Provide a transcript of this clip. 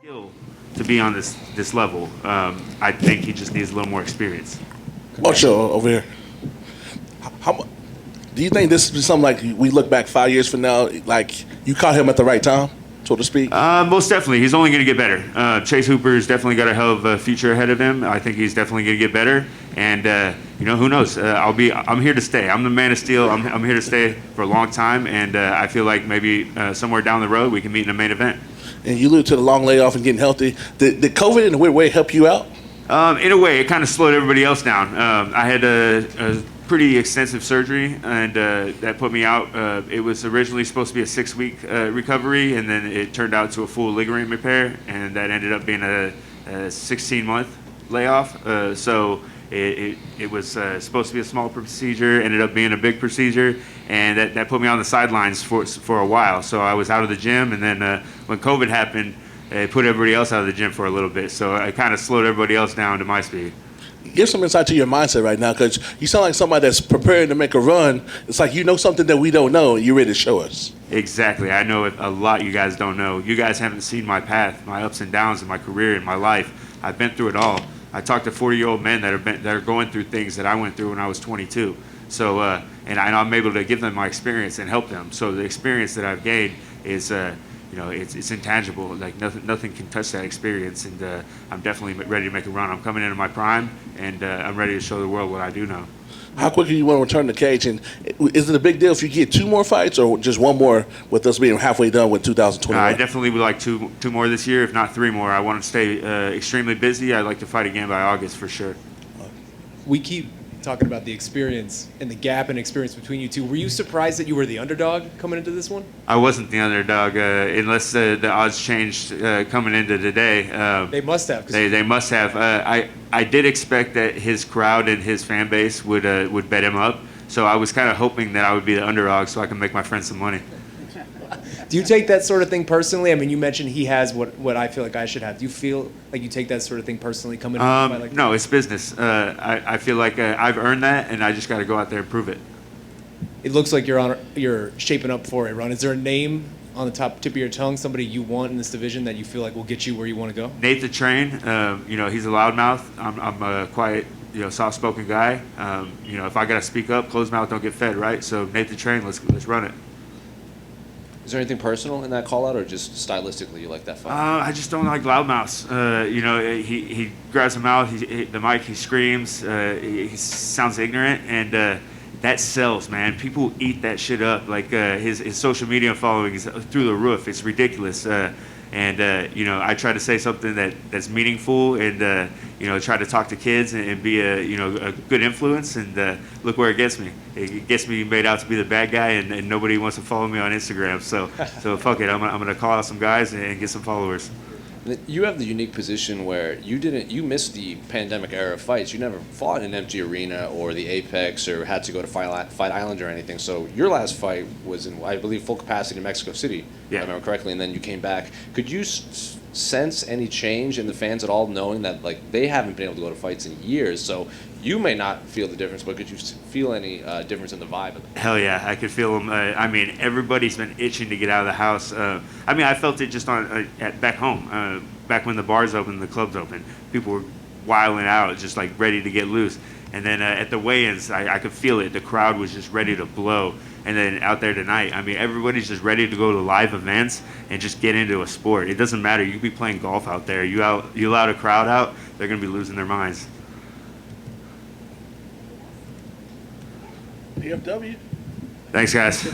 skill to be on this level. I think he just needs a little more experience. Oh, sure, over here. Do you think this is something like we look back 5 years from now, like you caught him at the right time, so to speak? Most definitely. He's only going to get better. Chase Hooper's definitely got a hell of a future ahead of him. I think he's definitely going to get better. And, who knows? I'm here to stay. I'm the man of steel. I'm here to stay for a long time. And I feel like maybe somewhere down the road we can meet in a main event. And you alluded to the long layoff and getting healthy. Did COVID in a weird way help you out? In a way, it kind of slowed everybody else down. I had a pretty extensive surgery, and that put me out. It was originally supposed to be a 6-week recovery, and then it turned out to a full ligament repair, and that ended up being a 16-month layoff. So it was supposed to be a small procedure, ended up being a big procedure, and that put me on the sidelines for a while. So I was out of the gym, and then when COVID happened, it put everybody else out of the gym for a little bit. So I kind of slowed everybody else down to my speed. Give some insight to your mindset right now, because you sound like somebody that's preparing to make a run. It's like you know something that we don't know, and you're ready to show us. Exactly. I know a lot you guys don't know. You guys haven't seen my path, my ups and downs in my career, in my life. I've been through it all. I talk to 40-year-old men that are going through things that I went through when I was 22. So, and I'm able to give them my experience and help them. So the experience that I've gained is it's intangible. Like nothing can touch that experience, and I'm definitely ready to make a run. I'm coming into my prime, and I'm ready to show the world what I do know. How quickly you want to return to the cage, and is it a big deal if you get 2 more fights or just 1 more with us being halfway done with 2021? I definitely would like two more this year, if not 3 more. I want to stay extremely busy. I'd like to fight again by August for sure. We keep talking about the experience and the gap in experience between you two. Were you surprised that you were the underdog coming into this one? I wasn't the underdog, unless the odds changed coming into today. They must have. They must have. I did expect that his crowd and his fan base would bet him up. So I was kind of hoping that I would be the underdog so I can make my friends some money. Do you take that sort of thing personally? I mean, you mentioned he has what I feel like I should have. Do you feel like you take that sort of thing personally coming into a fight like that? No, it's business. I feel like I've earned that, and I just got to go out there and prove it. It looks like you're shaping up for a run. Is there a name on the tip of your tongue, somebody you want in this division that you feel like will get you where you want to go? Nate the Train, he's a loudmouth. I'm a quiet, soft-spoken guy. If I got to speak up, closed mouth don't get fed, right? So Nate the Train, let's run it. Is there anything personal in that call-out, or just stylistically you like that fight? I just don't like loudmouths. He grabs the mouth, the mic, he screams, he sounds ignorant, and that sells, man. People eat that shit up. Like his social media following is through the roof. It's ridiculous. I try to say something that's meaningful, and try to talk to kids and be a good influence. And look where it gets me. It gets me made out to be the bad guy, and nobody wants to follow me on Instagram. So fuck it. I'm gonna call out some guys and get some followers. You have the unique position where you missed the pandemic era of fights. You never fought in an empty arena or the Apex or had to go to Fight Island or anything. So your last fight was in, I believe, full capacity in Mexico City, if I remember correctly, and then you came back. Could you sense any change in the fans at all, knowing that like they haven't been able to go to fights in years? So you may not feel the difference, but could you feel any difference in the vibe of it? Hell yeah, I could feel them. Everybody's been itching to get out of the house. I felt it just back home. Back when the bars opened, the clubs opened, people were wilding out, just like ready to get loose. And then at the weigh-ins, I could feel it. The crowd was just ready to blow. And then out there tonight, everybody's just ready to go to live events and just get into a sport. It doesn't matter. You could be playing golf out there. You allow a crowd out, they're going to be losing their minds. PFW. Thanks, guys.